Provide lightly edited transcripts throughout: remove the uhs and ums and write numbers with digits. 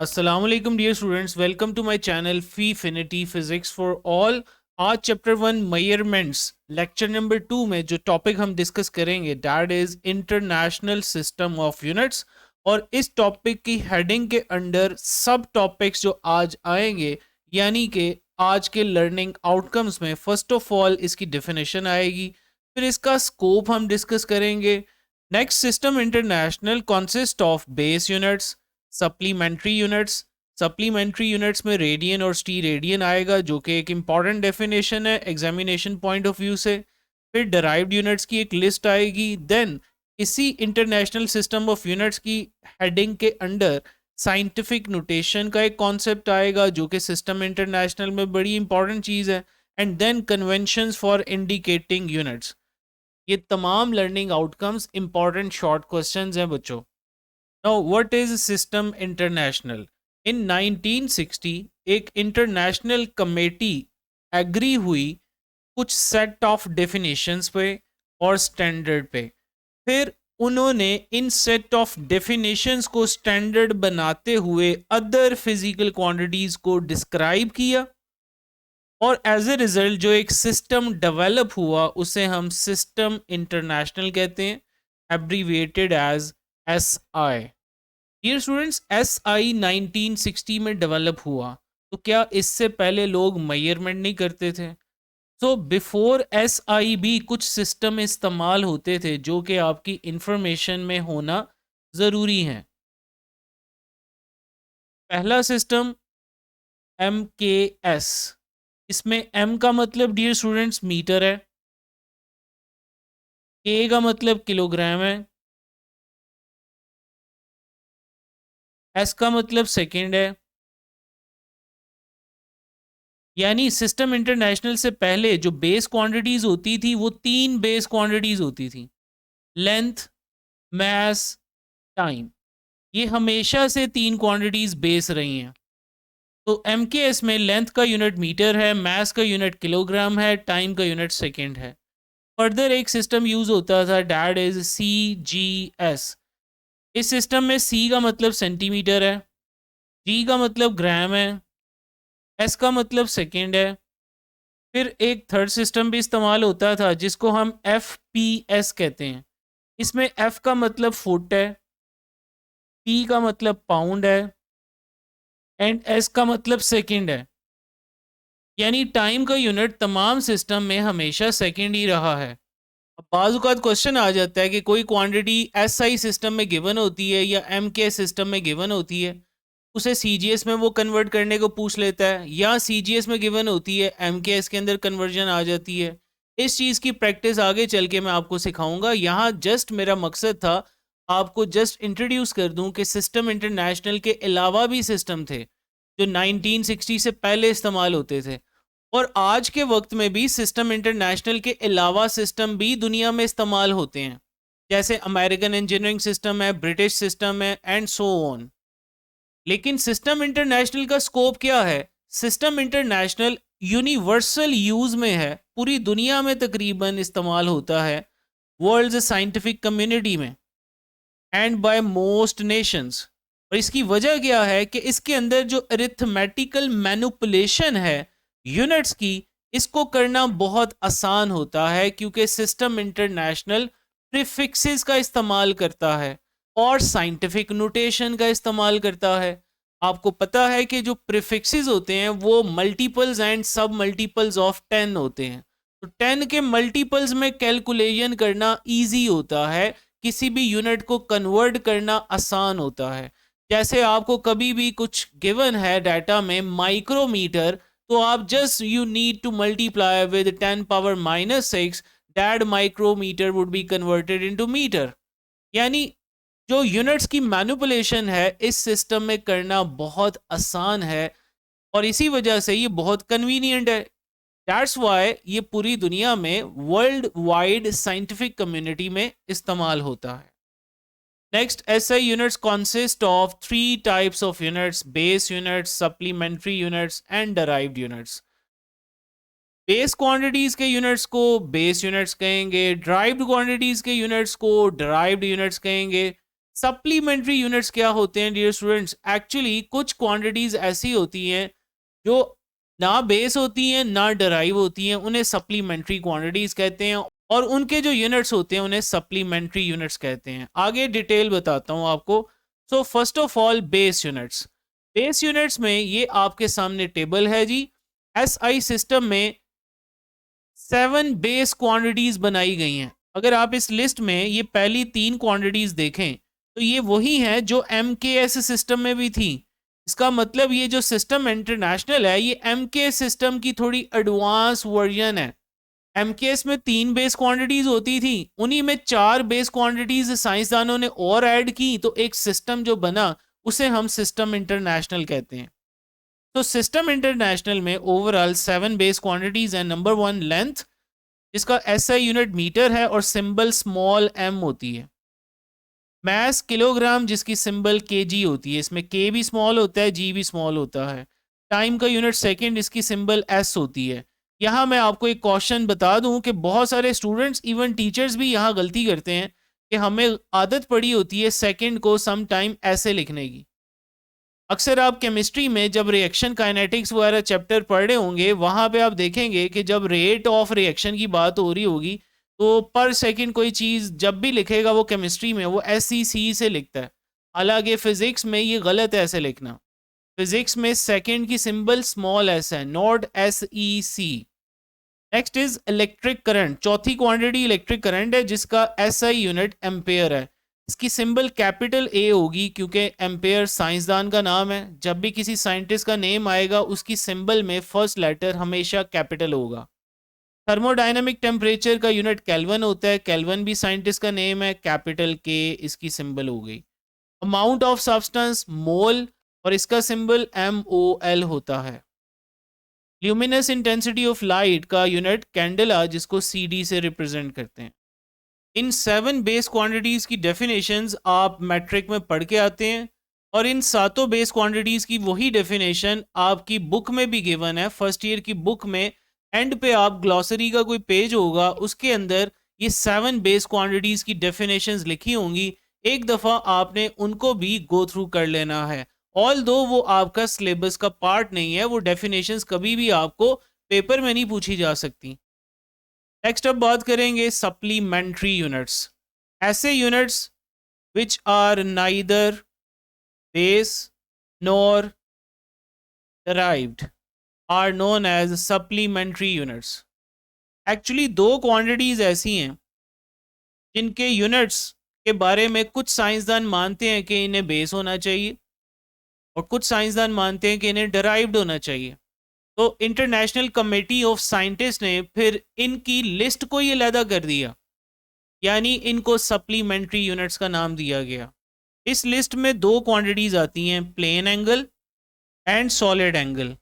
Assalamualaikum dear students, welcome to my channel Feefinity Physics for All। आज chapter 1 measurements lecture number 2 में जो topic हम discuss करेंगे that is international system of units. और इस topic की हेडिंग के अंडर सब टॉपिक्स जो आज आएंगे यानी कि आज के लर्निंग आउटकम्स में फर्स्ट ऑफ ऑल इसकी डेफिनेशन आएगी, फिर इसका स्कोप हम डिस्कस करेंगे। Next, system international consist of base units, supplementary units में रेडियन और स्टी रेडियन आएगा जो कि एक इम्पॉर्टेंट डेफिनेशन है एग्जामिनेशन पॉइंट ऑफ व्यू से। फिर डराइव्ड यूनिट्स की एक लिस्ट आएगी। देन इसी इंटरनेशनल सिस्टम ऑफ यूनिट्स की हेडिंग के अंडर साइंटिफिक नोटेशन का एक कॉन्सेप्ट आएगा जो कि सिस्टम इंटरनेशनल में बड़ी इंपॉर्टेंट चीज़ है। And then conventions for indicating units. ये तमाम learning outcomes important short questions हैं बच्चों। Now, what is System International? In 1960 एक इंटरनेशनल कमेटी एग्री हुई कुछ सेट ऑफ डेफिनेशंस पे और स्टैंडर्ड पे। फिर उन्होंने इन सेट ऑफ डेफिनेशंस को स्टैंडर्ड बनाते हुए अदर फिजिकल क्वांटिटीज को डिस्क्राइब किया और एज ए रिजल्ट जो एक सिस्टम डेवलप हुआ उसे हम सिस्टम इंटरनेशनल कहते हैं, abbreviated as SI। Dear students, SI 1960 में डेवलप हुआ, तो क्या इससे पहले लोग मेजरमेंट नहीं करते थे? सो बिफोर SI भी कुछ सिस्टम इस्तेमाल होते थे जो कि आपकी इंफॉर्मेशन में होना ज़रूरी है। पहला सिस्टम MKS। इसमें M का मतलब डियर स्टूडेंट्स मीटर है, K का मतलब किलोग्राम है, S का मतलब सेकेंड है। यानी सिस्टम इंटरनेशनल से पहले जो बेस क्वांटिटीज होती थी वो 3 बेस क्वांटिटीज होती थी, लेंथ, मास, टाइम। ये हमेशा से 3 क्वांटिटीज बेस रही हैं। तो MKS में लेंथ का यूनिट मीटर है, मास का यूनिट किलोग्राम है, टाइम का यूनिट सेकेंड है। फर्दर एक सिस्टम यूज होता था दैट इज CGS। इस सिस्टम में C का मतलब सेंटीमीटर है, G का मतलब ग्राम है, S का मतलब सेकेंड है। फिर एक थर्ड सिस्टम भी इस्तेमाल होता था जिसको हम FPS कहते हैं। इसमें F का मतलब फुट है, P का मतलब पाउंड है एंड S का मतलब सेकंड है। यानी टाइम का यूनिट तमाम सिस्टम में हमेशा सेकंड ही रहा है। अब बाज़ क्वेश्चन आ जाता है कि कोई क्वांटिटी SI सिस्टम में गिवन होती है या MK सिस्टम में गिवन होती है, उसे CGS में वो कन्वर्ट करने को पूछ लेता है, या CGS में गिवन होती है MKS के अंदर कन्वर्जन आ जाती है। इस चीज़ की प्रैक्टिस आगे चल के मैं आपको सिखाऊंगा। यहाँ जस्ट मेरा मकसद था आपको जस्ट इंट्रोड्यूस कर दूं कि सिस्टम इंटरनेशनल के अलावा भी सिस्टम थे जो 1960 से पहले इस्तेमाल होते थे, और आज के वक्त में भी सिस्टम इंटरनेशनल के अलावा सिस्टम भी दुनिया में इस्तेमाल होते हैं, जैसे अमेरिकन इंजीनियरिंग सिस्टम है, ब्रिटिश सिस्टम है एंड सो ऑन। लेकिन सिस्टम इंटरनेशनल का स्कोप क्या है? सिस्टम इंटरनेशनल यूनिवर्सल यूज में है, पूरी दुनिया में तकरीबन इस्तेमाल होता है, वर्ल्ड साइंटिफिक कम्युनिटी में एंड बाय मोस्ट नेशंस। और इसकी वजह क्या है कि इसके अंदर जो अरिथमेटिकल मैनिपुलेशन है यूनिट्स की, इसको करना बहुत आसान होता है क्योंकि सिस्टम इंटरनेशनल प्रीफिक्सेस का इस्तेमाल करता है और साइंटिफिक नोटेशन का इस्तेमाल करता है। आपको पता है कि जो प्रीफिक्सेस होते हैं वो मल्टीपल्स एंड सब मल्टीपल्स ऑफ 10 होते हैं, तो 10 के मल्टीपल्स में कैलकुलेशन करना इजी होता है, किसी भी यूनिट को कन्वर्ट करना आसान होता है। जैसे आपको कभी भी कुछ गिवन है डाटा में माइक्रोमीटर, तो आप just you need to multiply with 10⁻⁻⁶, that micrometre would be converted into metre. यानी जो यूनिट्स की मैनिपुलेशन है इस सिस्टम में करना बहुत आसान है और इसी वजह से ये बहुत कन्वीनियंट है। दैट्स वाई ये पूरी दुनिया में वर्ल्ड वाइड साइंटिफिक कम्युनिटी में इस्तेमाल होता है। Next, SI units consist of 3 types of units: base units, supplementary units and derived units। Base quantities के यूनिट्स को बेस यूनिट्स कहेंगे, ड्राइव्ड क्वांटिटीज के यूनिट्स को ड्राइव्ड यूनिट्स कहेंगे, सप्लीमेंट्री यूनिट्स क्या होते हैं डियर स्टूडेंट्स? एक्चुअली कुछ क्वांटिटीज ऐसी होती हैं जो ना बेस होती हैं ना डराइव होती हैं, उन्हें सप्लीमेंट्री क्वांटिटीज कहते हैं, और उनके जो यूनिट्स होते हैं उन्हें सप्लीमेंट्री यूनिट्स कहते हैं। आगे डिटेल बताता हूं आपको। So first of all base units. Base units में ये आपके सामने टेबल है जी। एसआई सिस्टम में 7 बेस क्वांटिटीज बनाई गई हैं। अगर आप इस लिस्ट में ये पहली 3 क्वांटिटीज देखें तो ये वही हैं जो एमकेएस सिस्टम में भी थी। इसका मतलब ये जो सिस्टम इंटरनेशनल है ये एमकेएस सिस्टम की थोड़ी एडवांस वर्जन है। एमकेएस में 3 बेस क्वांटिटीज होती थी, उन्हीं में 4 बेस क्वांटिटीज साइंसदानों ने और ऐड की, तो एक सिस्टम जो बना उसे हम सिस्टम इंटरनेशनल कहते हैं। तो सिस्टम इंटरनेशनल में ओवरऑल 7 बेस क्वांटिटीज हैं। नंबर 1 लेंथ, जिसका एसआई यूनिट मीटर है और सिंबल स्मॉल एम होती है। मैस किलोग्राम, जिसकी सिंबल केजी होती है, इसमें के भी स्मॉल होता है, जी भी स्मॉल होता है। टाइम का यूनिट सेकंड, इसकी सिंबल एस होती है। यहाँ मैं आपको एक क्वेश्चन बता दूं कि बहुत सारे स्टूडेंट्स इवन टीचर्स भी यहाँ गलती करते हैं कि हमें आदत पड़ी होती है सेकंड को सम टाइम ऐसे लिखने की। अक्सर आप केमिस्ट्री में जब रिएक्शन काइनेटिक्स वगैरह चैप्टर पढ़ रहे होंगे, वहाँ पे आप देखेंगे कि जब रेट ऑफ रिएक्शन की बात हो रही होगी तो पर सेकंड कोई चीज़ जब भी लिखेगा वो केमिस्ट्री में वो SEC से लिखता है। हालांकि फिजिक्स में ये गलत है ऐसे लिखना। फिजिक्स में सेकंड की सिंबल स्मॉल एस है, not SEC। Next is electric current. चौथी क्वांटिटी इलेक्ट्रिक करंट है, जिसका SI यूनिट एम्पेयर है। इसकी सिंबल कैपिटल A होगी क्योंकि एम्पेयर साइंसदान का नाम है। जब भी किसी साइंटिस्ट का नेम आएगा उसकी सिंबल में फर्स्ट लेटर हमेशा कैपिटल होगा। थर्मोडायनेमिक टेम्परेचर का यूनिट केल्विन होता है। केल्विन भी साइंटिस्ट का नेम है, कैपिटल K इसकी सिंबल हो गई। अमाउंट ऑफ सब्सटेंस मोल, और इसका सिंबल MOL होता है। ल्यूमिनस इंटेंसिटी ऑफ लाइट का यूनिट कैंडेला, जिसको CD से रिप्रेजेंट करते हैं। इन 7 बेस क्वांटिटीज की डेफिनेशंस आप मैट्रिक में पढ़ के आते हैं, और इन सातों बेस क्वांटिटीज की वही डेफिनेशन आपकी बुक में भी गिवन है। फर्स्ट ईयर की बुक में एंड पे आप ग्लॉसरी का कोई पेज होगा, उसके अंदर ये 7 बेस क्वांटिटीज की डेफिनेशंस लिखी होंगी। एक दफ़ा आपने उनको भी गो थ्रू कर लेना है। ऑल दो वो आपका सिलेबस का पार्ट नहीं है, वो डेफिनेशंस कभी भी आपको पेपर में नहीं पूछी जा सकती। नेक्स्ट अब बात करेंगे सप्लीमेंट्री यूनिट्स। ऐसे units which are neither base nor derived are known as supplementary units. Actually 2 quantities ऐसी हैं जिनके यूनिट्स के बारे में कुछ साइंसदान मानते हैं कि इन्हें बेस होना चाहिए और कुछ साइंसदान मानते हैं कि इन्हें डराइव्ड होना चाहिए। तो इंटरनेशनल कमेटी ऑफ साइंटिस्ट ने फिर इनकी लिस्ट को ये अलहदा कर दिया, यानी इनको सप्लीमेंट्री यूनिट्स का नाम दिया गया। इस लिस्ट में 2 क्वांटिटीज आती हैं, plane angle and solid angle.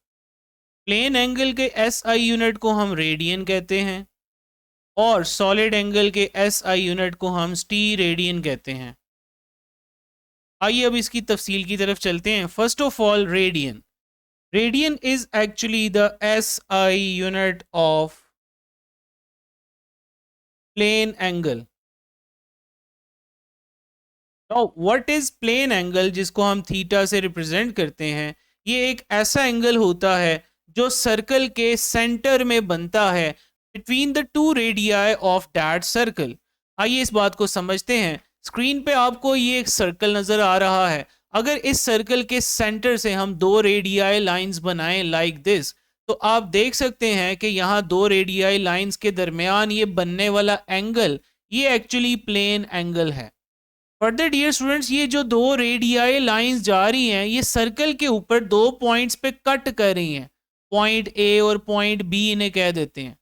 Plane angle के SI यूनिट को हम रेडियन कहते हैं और सॉलिड एंगल के SI यूनिट को हम स्टीरेडियन कहते हैं। आइए अब इसकी तफसील की तरफ चलते हैं। First of all radian. Radian is actually the SI unit of plane angle. Now what is plane angle, जिसको हम थीटा से रिप्रेजेंट करते हैं? ये एक ऐसा एंगल होता है जो सर्कल के सेंटर में बनता है between the 2 radii of that circle. आइए इस बात को समझते हैं। स्क्रीन पे आपको ये एक सर्कल नजर आ रहा है। अगर इस सर्कल के सेंटर से हम 2 रेडियाई लाइंस बनाएं लाइक दिस, तो आप देख सकते हैं कि यहाँ 2 रेडियाई लाइंस के दरमियान ये बनने वाला एंगल ये एक्चुअली प्लेन एंगल है। फर्दर डियर स्टूडेंट्स, ये जो 2 रेडियाई लाइंस जा रही हैं ये सर्कल के ऊपर 2 पॉइंट्स पे कट कर रही हैं। पॉइंट A और पॉइंट B इन्हें कह देते हैं,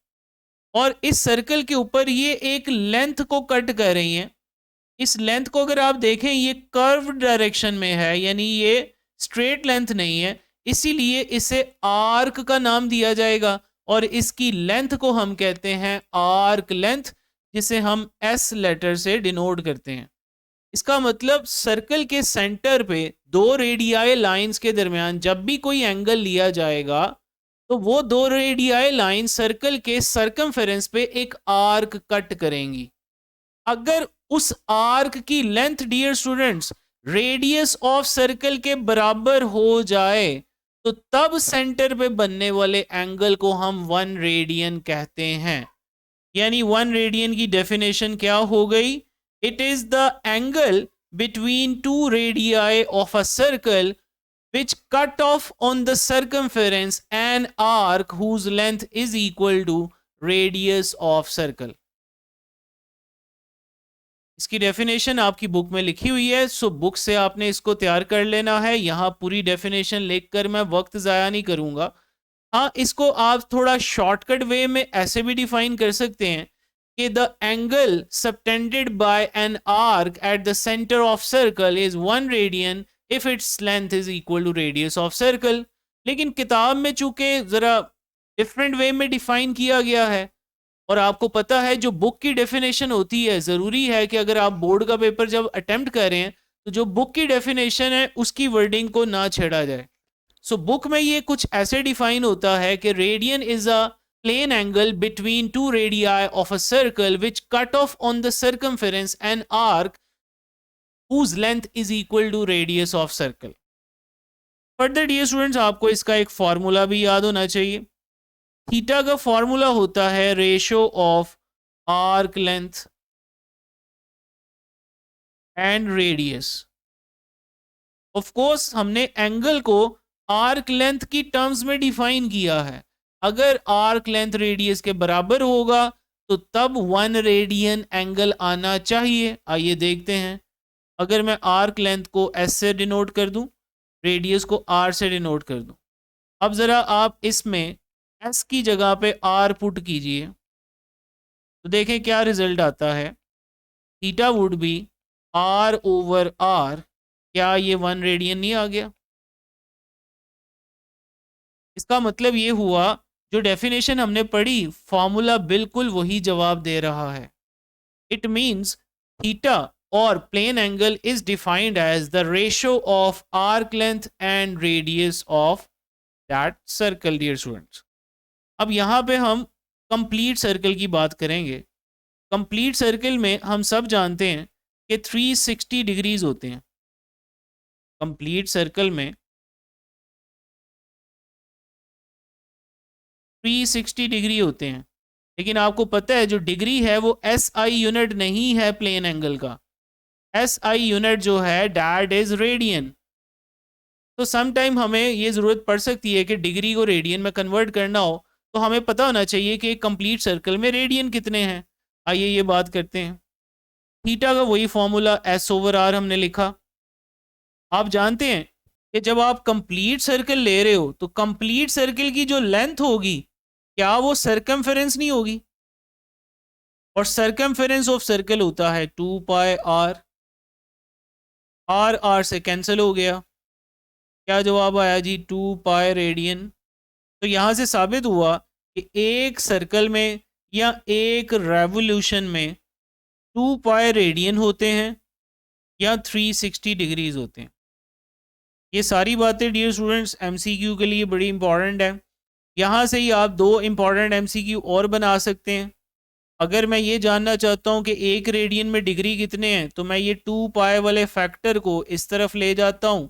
और इस सर्कल के ऊपर ये एक लेंथ को कट कर रही हैं। इस लेंथ को अगर आप देखें ये कर्व डायरेक्शन में है, यानी ये स्ट्रेट लेंथ नहीं है, इसीलिए इसे आर्क का नाम दिया जाएगा और इसकी लेंथ को हम कहते हैं आर्क लेंथ, जिसे हम S लेटर से डिनोट करते हैं। इसका मतलब सर्कल के सेंटर पे 2 रेडियाई लाइंस के दरमियान जब भी कोई एंगल लिया जाएगा तो वो 2 रेडियाई लाइन सर्कल के सर्कमफेरेंस पे एक आर्क कट करेंगी। अगर उस आर्क की length dear students radius of circle के बराबर हो जाए तो तब सेंटर पे बनने वाले एंगल को हम 1 रेडियन कहते हैं। यानी 1 रेडियन की डेफिनेशन क्या हो गई? It is the angle between 2 radii of a circle which cut off on the circumference an arc whose length is equal to radius of circle। इसकी डेफिनेशन आपकी बुक में लिखी हुई है, सो बुक से आपने इसको तैयार कर लेना है। यहां पूरी डेफिनेशन लिखकर मैं वक्त ज़ाया नहीं करूंगा। हाँ, इसको आप थोड़ा शॉर्टकट वे में ऐसे भी डिफाइन कर सकते हैं कि the angle subtended by an arc at the centre of circle is 1 radian if its length is equal to radius of circle. लेकिन किताब में चूंकि ज़रा डिफरेंट वे में डिफाइन किया गया है और आपको पता है जो बुक की डेफिनेशन होती है, ज़रूरी है कि अगर आप बोर्ड का पेपर जब अटेम्प्ट कर रहे हैं तो जो बुक की डेफिनेशन है उसकी वर्डिंग को ना छेड़ा जाए। सो बुक में ये कुछ ऐसे डिफाइन होता है कि radian is a plane angle between 2 radii of a circle which cut off on the circumference an arc whose length is equal to radius of circle। Further dear students आपको इसका एक फॉर्मूला भी याद होना चाहिए। थीटा का formula होता है ratio of arc length and radius. Of course हमने एंगल को आर्क लेंथ की टर्म्स में डिफाइन किया है। अगर आर्क लेंथ रेडियस के बराबर होगा तो तब 1 रेडियन एंगल आना चाहिए। आइए देखते हैं। अगर मैं आर्क लेंथ को एस से डिनोट कर दूं, रेडियस को आर से डिनोट कर दूं, अब ज़रा आप इसमें एस की जगह पे आर पुट कीजिए तो देखें क्या रिजल्ट आता है। Theta would be r over r. क्या ये 1 रेडियन नहीं आ गया? इसका मतलब ये हुआ जो डेफिनेशन हमने पढ़ी फॉर्मूला बिल्कुल वही जवाब दे रहा है। It means theta or plane angle is defined as the ratio of arc length and radius of that circle dear students। अब यहाँ पे हम कंप्लीट सर्कल की बात करेंगे। कंप्लीट सर्कल में हम सब जानते हैं कि 360 डिग्रीज होते हैं। कंप्लीट सर्कल में 360 डिग्री होते हैं, लेकिन आपको पता है जो डिग्री है वो SI यूनिट नहीं है प्लेन एंगल का। SI यूनिट जो है डैट इज रेडियन। तो सम टाइम हमें ये ज़रूरत पड़ सकती है कि डिग्री को रेडियन में कन्वर्ट करना हो तो हमें पता होना चाहिए कि एक कंप्लीट सर्कल में रेडियन कितने हैं। आइए ये बात करते हैं। थीटा का वही फॉर्मूला S ओवर आर हमने लिखा। आप जानते हैं कि जब आप कंप्लीट सर्कल ले रहे हो तो कंप्लीट सर्कल की जो लेंथ होगी क्या वो सर्कमफेरेंस नहीं होगी? और सर्कमफेरेंस ऑफ सर्कल होता है 2 पाई आर। आर आर से कैंसिल हो गया। क्या जवाब आया जी? 2 पाई रेडियन। तो यहाँ से साबित हुआ कि एक सर्कल में या एक रेवोल्यूशन में 2 पाई रेडियन होते हैं या 360 डिग्रीज होते हैं। ये सारी बातें डियर स्टूडेंट्स MCQ के लिए बड़ी इंपॉर्टेंट है। यहाँ से ही आप 2 इंपॉर्टेंट MCQ और बना सकते हैं। अगर मैं ये जानना चाहता हूँ कि 1 रेडियन में डिग्री कितने हैं तो मैं ये 2 पाई वाले फैक्टर को इस तरफ ले जाता हूँ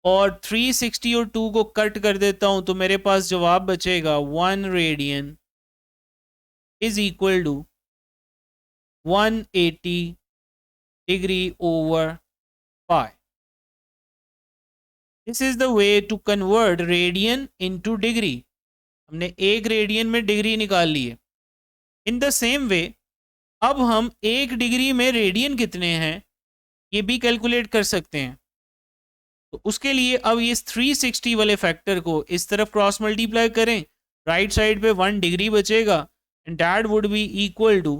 और 360 और 2 को कट कर देता हूँ तो मेरे पास जवाब बचेगा 1 radian is equal to 180 degree over pi. This is the way to convert radian into degree. हमने 1 रेडियन में डिग्री निकाल ली है। इन द सेम वे अब हम 1 डिग्री में रेडियन कितने हैं ये भी कैलकुलेट कर सकते हैं। तो उसके लिए अब इस 360 वाले फैक्टर को इस तरफ क्रॉस मल्टीप्लाई करें, राइट साइड पे 1 डिग्री बचेगा and that would be equal to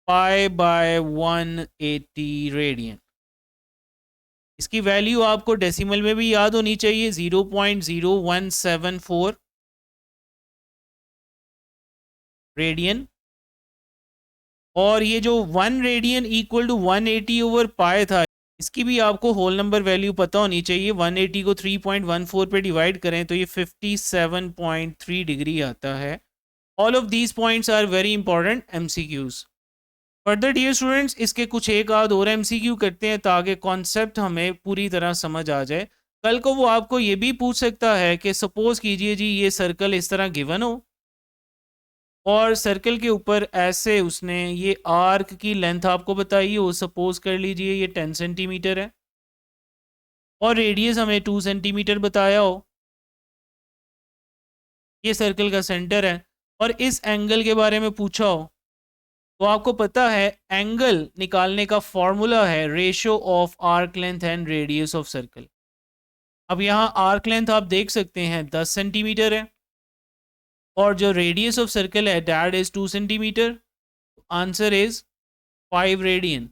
pi by 180 radian. इसकी वैल्यू आपको डेसिमल में भी याद होनी चाहिए 0.0174 रेडियन। और ये जो 1 radian equal to 180 over pi था इसकी भी आपको होल नंबर वैल्यू पता होनी चाहिए। 180 को 3.14 पे डिवाइड करें तो ये 57.3 डिग्री आता है। All of these points are very important MCQs। Further dear students, इसके कुछ एक आध और एमसीक्यू करते हैं ताकि कॉन्सेप्ट हमें पूरी तरह समझ आ जाए। कल को वो आपको ये भी पूछ सकता है कि सपोज कीजिए जी ये सर्कल इस तरह गिवन हो और सर्कल के ऊपर ऐसे उसने ये आर्क की लेंथ आपको बताई हो, सपोज कर लीजिए ये 10 सेंटीमीटर है और रेडियस हमें 2 सेंटीमीटर बताया हो। ये सर्कल का सेंटर है और इस एंगल के बारे में पूछा हो, तो आपको पता है एंगल निकालने का फॉर्मूला है ratio of arc length and radius of circle. अब यहाँ आर्क लेंथ आप देख सकते हैं 10 सेंटीमीटर है और जो रेडियस ऑफ सर्कल है that is 2 centimetre. Answer is 5 radian.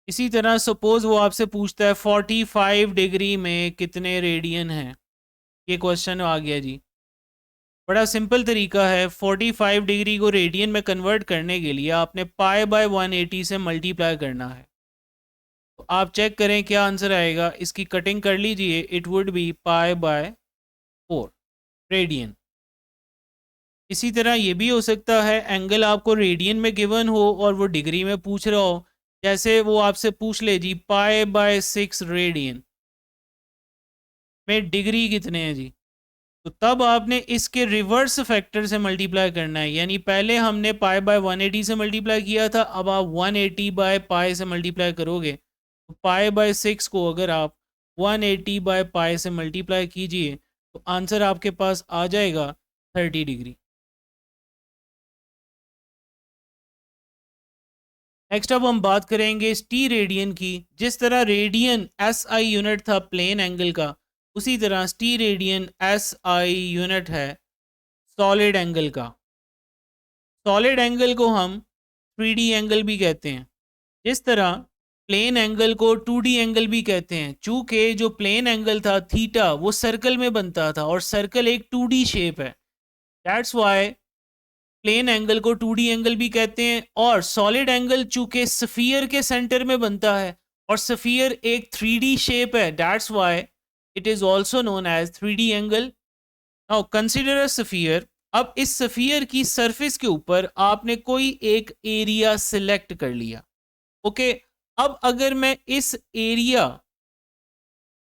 इसी तरह सपोज वो आपसे पूछता है 45 डिग्री में कितने रेडियन हैं। ये क्वेश्चन आ गया जी। बड़ा सिंपल तरीका है, 45 डिग्री को रेडियन में कन्वर्ट करने के लिए आपने पाई बाय 180 से मल्टीप्लाई करना है। तो आप चेक करें क्या आंसर आएगा। इसकी कटिंग कर लीजिए, it would be pi by 4 radian. इसी तरह ये भी हो सकता है एंगल आपको रेडियन में गिवन हो और वो डिग्री में पूछ रहा हो। जैसे वो आपसे पूछ ले जी पाई बाय 6 रेडियन में डिग्री कितने हैं जी, तो तब आपने इसके रिवर्स फैक्टर से मल्टीप्लाई करना है। यानी पहले हमने पाई बाय 180 से मल्टीप्लाई किया था, अब आप 180 बाय पाई से मल्टीप्लाई करोगे। तो पाई बाय 6 को अगर आप 180 बाय पाई से मल्टीप्लाई कीजिए तो आंसर आपके पास आ जाएगा 30 डिग्री। नेक्स्ट अब हम बात करेंगे टी रेडियन की। जिस तरह रेडियन SI यूनिट था प्लेन एंगल का, उसी तरह टी रेडियन SI यूनिट है सॉलिड एंगल का। सॉलिड एंगल को हम 3D एंगल भी कहते हैं, जिस तरह प्लेन एंगल को 2D एंगल भी कहते हैं। चूंकि जो प्लेन एंगल था थीटा वो सर्कल में बनता था और सर्कल एक 2D शेप है, दैट्स वाई प्लेन एंगल को 2D एंगल भी कहते हैं। और सॉलिड एंगल चूंकि स्फीयर के सेंटर में बनता है और स्फीयर एक 3D शेप है, that's why it is also known as 3D angle. Now consider a sphere. अब इस स्फीयर की सरफेस के ऊपर आपने कोई एक एरिया सिलेक्ट कर लिया। ओके, अब अगर मैं इस एरिया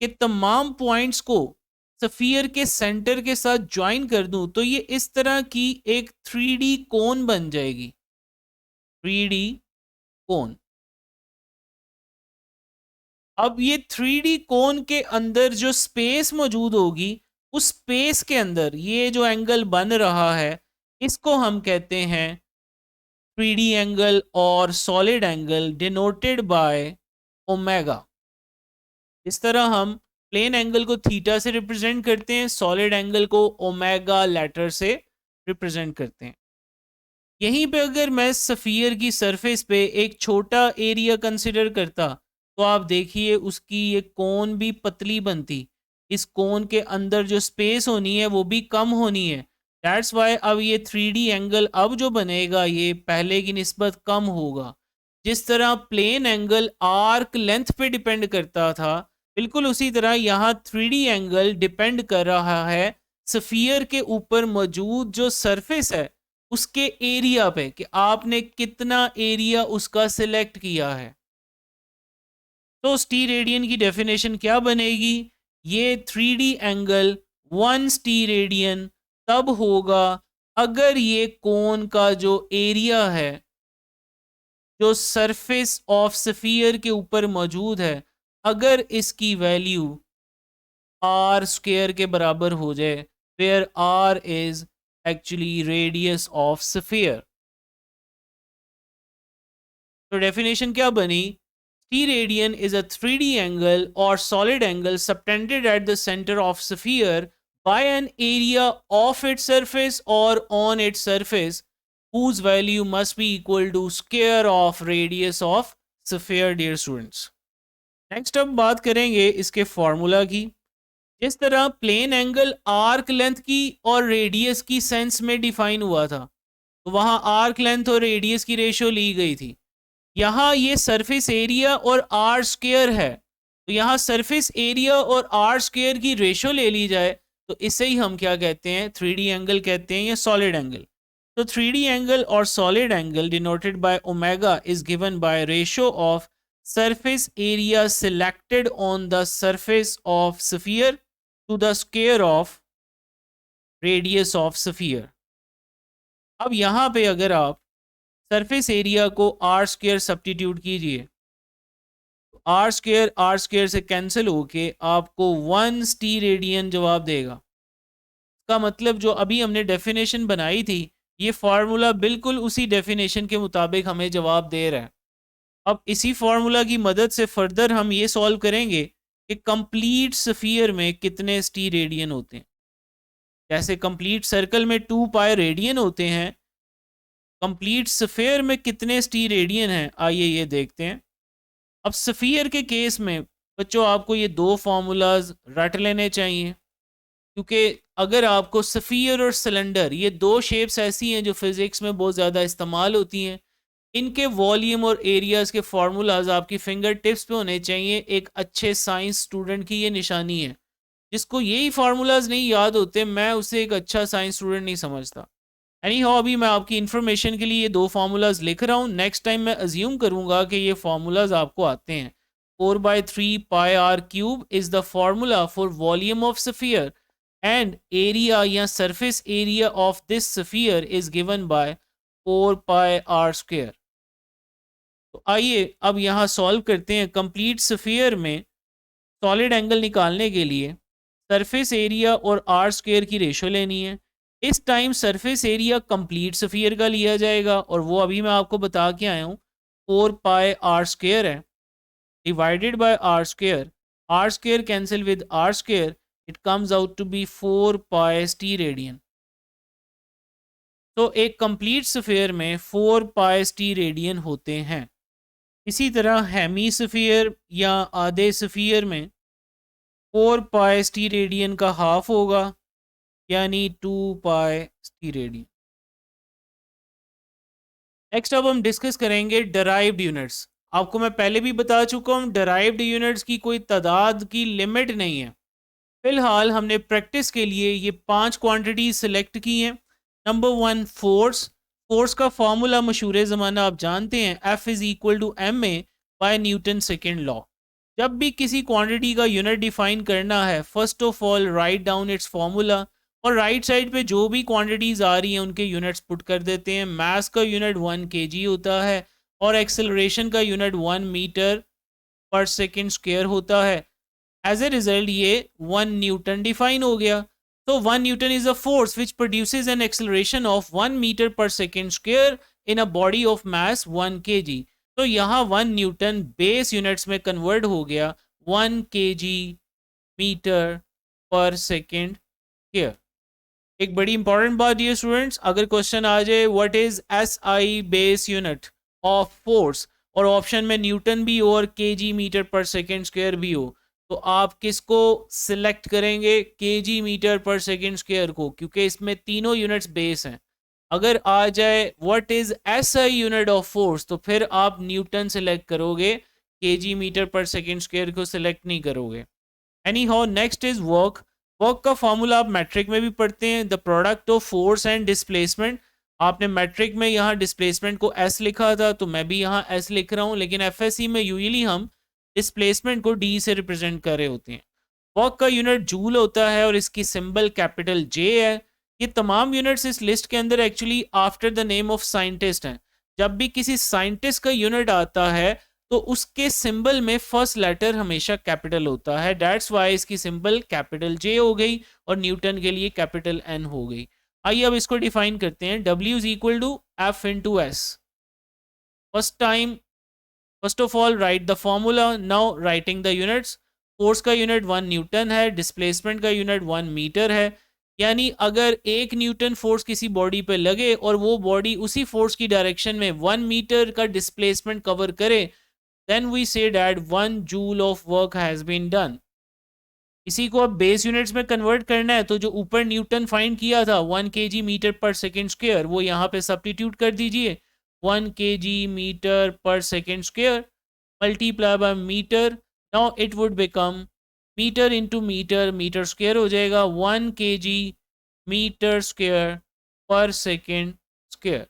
के तमाम पॉइंट्स को स्फीयर के सेंटर के साथ ज्वाइन कर दूं तो ये इस तरह की एक 3D कोन बन जाएगी। 3D कोन। अब ये 3D कोन के अंदर जो स्पेस मौजूद होगी, उस स्पेस के अंदर ये जो एंगल बन रहा है इसको हम कहते हैं 3D एंगल और solid angle denoted by omega. इस तरह हम प्लेन एंगल को थीटा से रिप्रेजेंट करते हैं, सॉलिड एंगल को ओमेगा लेटर से रिप्रेजेंट करते हैं। यहीं पे अगर मैं स्फीयर की सरफेस पे एक छोटा एरिया कंसिडर करता तो आप देखिए उसकी ये कोन भी पतली बनती। इस कोन के अंदर जो स्पेस होनी है वो भी कम होनी है। दैट्स वाई अब ये 3D एंगल अब जो बनेगा ये पहले की निस्बत कम होगा। जिस तरह प्लेन एंगल आर्क लेंथ पे डिपेंड करता था, बिल्कुल उसी तरह यहाँ 3D एंगल डिपेंड कर रहा है स्फीयर के ऊपर मौजूद जो सरफेस है उसके एरिया पे, कि आपने कितना एरिया उसका सिलेक्ट किया है। तो टी रेडियन की डेफिनेशन क्या बनेगी? ये 3D एंगल 1 टी रेडियन तब होगा अगर ये कोन का जो एरिया है जो सरफेस ऑफ स्फीयर के ऊपर मौजूद है, अगर इसकी वैल्यू आर स्क्वायर के बराबर हो जाए, where r is actually radius of sphere. तो डेफिनेशन क्या बनी? Steradian is a 3D angle और solid angle subtended at the centre of sphere by an area of its surface or on its surface whose value must be equal to square of radius of sphere, dear students. Next अब बात करेंगे इसके formula की। जिस तरह plane angle arc length की और radius की सेंस में डिफाइन हुआ था, तो वहां आर्क लेंथ और रेडियस की रेशियो ली गई थी। यहाँ ये सरफेस एरिया और आर स्क्वायर है, तो यहाँ सरफेस एरिया और आर स्क्वायर की रेशियो ले ली जाए तो इसे ही हम क्या कहते हैं? 3D एंगल कहते हैं या solid angle. So 3D angle or solid angle denoted by omega is given by ratio of surface area selected on the surface of sphere to the square of radius of sphere. अब यहाँ पे अगर आप surface area को are square substitute कीजिए, are square से cancel होके आपको 1 टी रेडियन जवाब देगा। इसका मतलब जो अभी हमने डेफिनेशन बनाई थी, ये फार्मूला बिल्कुल उसी डेफिनेशन के मुताबिक हमें जवाब दे रहा है। अब इसी फार्मूला की मदद से फर्दर हम ये सॉल्व करेंगे कि कंप्लीट स्फीयर में कितने टी रेडियन होते हैं। जैसे कंप्लीट सर्कल में 2 पाई रेडियन होते हैं, कंप्लीट स्फीयर में कितने टी रेडियन हैं, आइए ये देखते हैं। अब स्फीयर के केस में बच्चों आपको ये 2 फार्मूलाज रट लेने चाहिए, क्योंकि अगर आपको स्फीयर और सिलेंडर, ये 2 शेप्स ऐसी हैं जो फिज़िक्स में बहुत ज़्यादा इस्तेमाल होती हैं, इनके वॉल्यूम और एरियाज़ के फार्मूलाज आपकी फिंगर टिप्स पे होने चाहिए। एक अच्छे साइंस स्टूडेंट की ये निशानी है। जिसको यही फार्मूलाज नहीं याद होते, मैं उसे एक अच्छा साइंस स्टूडेंट नहीं समझता। एनी हाउ, अभी मैं आपकी इन्फॉर्मेशन के लिए ये 2 फार्मूलाज लिख रहा हूँ। नेक्स्ट टाइम मैं अज्यूम करूँगा कि ये फार्मूलाज आपको आते हैं। 4/3 pi r cube is the formula for volume of sphere and area या surface area of this sphere is given by 4 pi r square. तो आइए अब यहाँ सॉल्व करते हैं। कंप्लीट स्फीयर में सॉलिड एंगल निकालने के लिए सरफेस एरिया और आर स्क्वायर की रेशो लेनी है। इस time surface area complete sphere का लिया जाएगा और वो अभी मैं आपको बता के आया हूँ 4 पाई आर स्क्वायर है, divided by r square cancel with r square, it comes out to be 4 pi t radian. तो एक कंप्लीट स्फीयर में 4 पाई टी रेडियन होते हैं। इसी तरह हेमी स्फीयर या आधे स्फीयर में 4 पाई टी रेडियन का हाफ होगा, यानी 2 पाई टी रेडियन। नेक्स्ट अब हम डिस्कस करेंगे डराइव्ड यूनिट्स। आपको मैं पहले भी बता चुका हूँ, डराइव्ड यूनिट्स की कोई तादाद की लिमिट नहीं है। फिलहाल हमने प्रैक्टिस के लिए ये 5 क्वांटिटीज सिलेक्ट की हैं। Number 1 force. फोर्स का फॉर्मूला मशहूर ज़माना आप जानते हैं, F is equal to ma by Newton second law. जब भी किसी क्वांटिटी का यूनिट डिफाइन करना है, first of all write down its formula और राइट साइड पे जो भी क्वांटिटीज आ रही हैं उनके यूनिट्स पुट कर देते हैं। मास का यूनिट 1 kg होता है और एक्सेलरेशन का unit 1 metre per second square होता है। एज ए रिजल्ट ये 1 न्यूटन डिफाइन हो गया। तो 1 newton is a force which produces an acceleration of 1 metre per second square in a body of mass 1 kg। तो यहाँ 1 न्यूटन बेस यूनिट्स में convert हो गया 1 kg metre per second square. एक बड़ी इंपॉर्टेंट बात ये स्टूडेंट्स, अगर क्वेश्चन आ जाए what is SI base unit of force और ऑप्शन में न्यूटन भी हो और kg metre per second square भी हो, तो आप किसको सिलेक्ट करेंगे? kg metre per second square को, क्योंकि इसमें तीनों यूनिट्स बेस हैं। अगर आ जाए what is SI unit of force, तो फिर आप न्यूटन सिलेक्ट करोगे, kg metre per second square को सिलेक्ट नहीं करोगे। Any how, next is work. Work का फॉर्मूला आप मैट्रिक में भी पढ़ते हैं, the product of force and displacement. आपने मैट्रिक में यहाँ डिस्प्लेसमेंट को S लिखा था, तो मैं भी यहाँ S लिख रहा हूँ, लेकिन FSC में यूजुअली हम डिस्प्लेसमेंट को D से रिप्रेजेंट कर रहे होते हैं। वर्क का यूनिट जूल होता है और इसकी सिंबल कैपिटल J है। ये तमाम यूनिट्स इस लिस्ट के अंदर actually after the name of scientist हैं। जब भी किसी साइंटिस्ट का यूनिट आता है तो उसके सिंबल में फर्स्ट लेटर हमेशा कैपिटल होता है। दैट्स वाई इसकी सिंबल कैपिटल J हो गई और न्यूटन के लिए कैपिटल N हो गई। आइए अब इसको डिफाइन करते हैं। W is equal to F into S। First of all write the formula, now writing the units. Force का यूनिट 1 न्यूटन है, डिस्प्लेसमेंट का यूनिट 1 मीटर है। यानी अगर 1 न्यूटन फोर्स किसी बॉडी पे लगे और वो बॉडी उसी फोर्स की डायरेक्शन में 1 मीटर का डिस्प्लेसमेंट कवर करे, then we say that 1 joule of work has been done। इसी को अब बेस यूनिट्स में कन्वर्ट करना है, तो जो ऊपर न्यूटन फाइंड किया था 1 kg metre per second square, वो यहाँ पे सब्स्टिट्यूट कर दीजिए। 1 kg metre per second square multiply by metre, now it would become metre into metre, metre square हो जाएगा। 1 kg metre square per second square.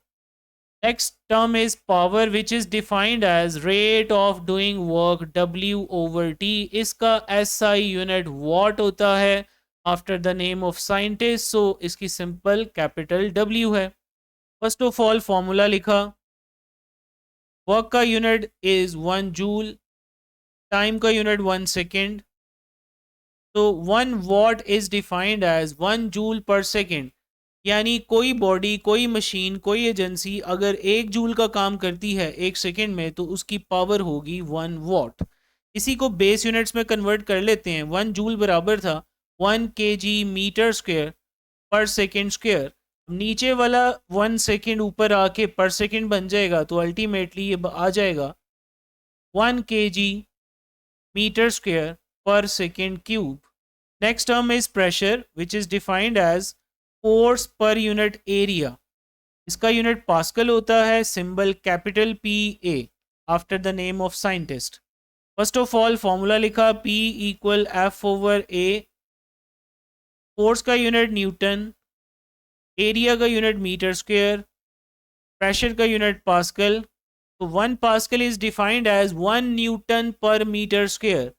Next term is power, which is defined as rate of doing work W over T. इसका SI unit watt होता है after the name of scientist, so इसकी simple capital W है. First of all formula लिखा, work का unit is 1 joule, time का unit 1 second. तो 1 watt is defined as 1 joule per second. यानी कोई बॉडी, कोई मशीन, कोई एजेंसी अगर 1 जूल का काम करती है 1 सेकेंड में तो उसकी पावर होगी 1 वॉट. इसी को बेस यूनिट्स में कन्वर्ट कर लेते हैं. 1 जूल बराबर था 1 kg metre square per second square. नीचे वाला 1 सेकेंड ऊपर आके पर सेकेंड बन जाएगा, तो अल्टीमेटली ये आ जाएगा 1 kg metre square per second cube. Next term is pressure, which is defined as force per unit area. इसका यूनिट पास्कल होता है, symbol capital PA after the name of scientist. First of all formula लिखा, P equal F over A. Force का unit newton, area का unit metre square, pressure का unit pascal. तो 1 pascal is defined as 1 newton per metre square.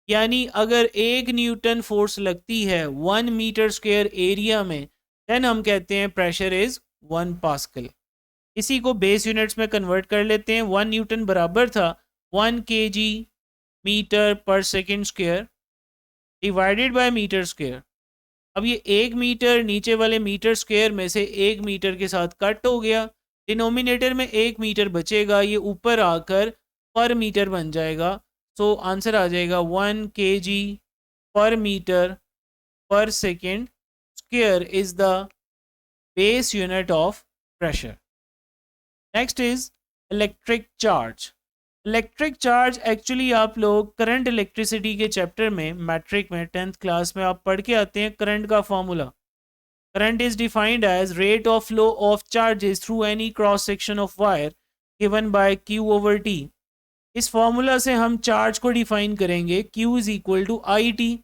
यानी अगर 1 Newton force लगती है 1 metre square area में, देन हम कहते हैं प्रेशर इज 1 पास्कल. इसी को बेस यूनिट्स में कन्वर्ट कर लेते हैं. 1 न्यूटन बराबर था 1 kg metre per second square divided by metre square. अब ये 1 मीटर नीचे वाले मीटर स्क्वायर में से 1 मीटर के साथ कट हो गया, डिनोमिनेटर में 1 मीटर बचेगा, ये ऊपर आकर पर मीटर बन जाएगा. सो आंसर आ जाएगा 1 kg पर metre per second square is the base unit of pressure. Next is electric charge. Electric charge actually आप लोग करंट इलेक्ट्रिसिटी के चैप्टर में मैट्रिक में 10th क्लास में आप पढ़ के आते हैं करंट का formula. Current is defined as rate of flow of charges through any cross section of wire given by Q over T. इस फॉर्मूला से हम चार्ज को डिफाइन करेंगे, Q is equal to IT.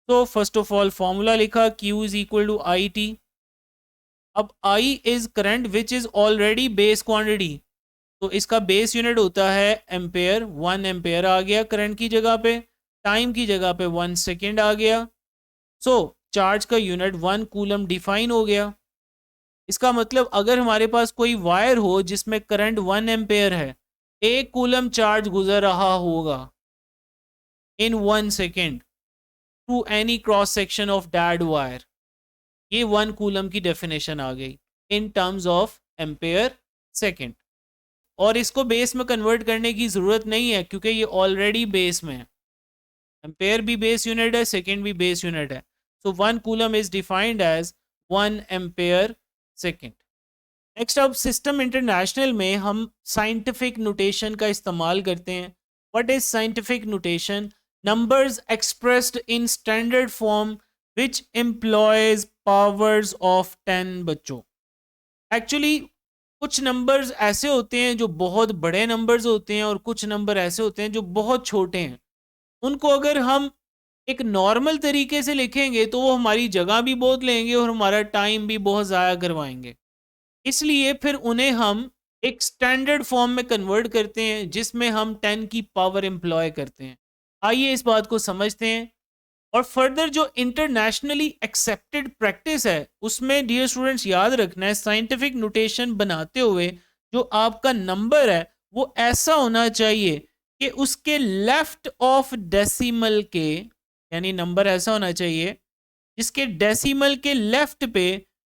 तो फर्स्ट ऑफ ऑल फॉर्मूला लिखा, Q is equal to IT. अब I is current which is already base quantity, तो इसका बेस यूनिट होता है एम्पेयर. 1 एम्पेयर आ गया करंट की जगह पे, टाइम की जगह पे 1 सेकेंड आ गया. सो चार्ज का यूनिट 1 कूलम डिफाइन हो गया. इसका मतलब अगर हमारे पास कोई वायर हो जिसमें करंट 1 एम्पेयर है, 1 कूलम चार्ज गुजर रहा होगा इन 1 second through any cross section of that wire. ये 1 कूलम की डेफिनेशन आ गई in terms of ampere second. और इसको बेस में कन्वर्ट करने की ज़रूरत नहीं है क्योंकि ये ऑलरेडी बेस में है. एम्पेयर भी बेस यूनिट है, सेकेंड भी बेस यूनिट है. So 1 coulomb is defined as 1 ampere second. Next अब सिस्टम इंटरनेशनल में हम साइंटिफिक नोटेशन का इस्तेमाल करते हैं. What is scientific notation? Numbers expressed in standard form which employs powers of 10 बच्चों. एक्चुअली कुछ नंबर्स ऐसे होते हैं जो बहुत बड़े नंबर्स होते हैं और कुछ नंबर ऐसे होते हैं जो बहुत छोटे हैं. उनको अगर हम एक नॉर्मल तरीके से लिखेंगे तो वो हमारी जगह भी बहुत लेंगे और हमारा टाइम भी बहुत ज़ाया करवाएंगे. इसलिए फिर उन्हें हम एक स्टैंडर्ड फॉर्म में कन्वर्ट करते हैं जिसमें हम 10 की पावर एम्प्लॉय करते हैं. आइए इस बात को समझते हैं. और फर्दर जो इंटरनेशनली एक्सेप्टेड प्रैक्टिस है उसमें डियर स्टूडेंट्स याद रखना है, साइंटिफिक नोटेशन बनाते हुए जो आपका नंबर है वो ऐसा होना चाहिए कि उसके लेफ्ट ऑफ डेसिमल के, यानी नंबर ऐसा होना चाहिए जिसके डेसिमल के लेफ्ट पे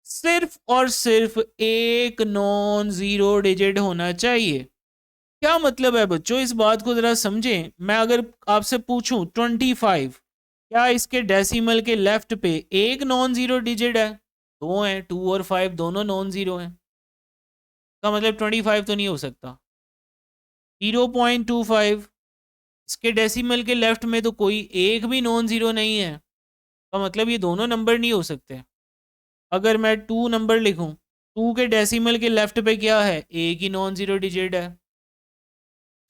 सिर्फ और सिर्फ एक नॉन जीरो डिजिट होना चाहिए. क्या मतलब है बच्चों, इस बात को जरा समझें. मैं अगर आपसे पूछूं 25, क्या इसके डेसिमल के लेफ्ट पे एक नॉन जीरो डिजिट है? 2 हैं, 2 और 5 दोनों नॉन जीरो हैं. का मतलब 25 तो नहीं हो सकता. 0.25 इसके डेसिमल के लेफ्ट में तो कोई एक भी नॉन जीरो नहीं है. का मतलब ये दोनों नंबर नहीं हो सकते. अगर मैं 2 नंबर लिखूं, 2 के डेसिमल के लेफ्ट पे क्या है? एक ही नॉन जीरो डिजिट है.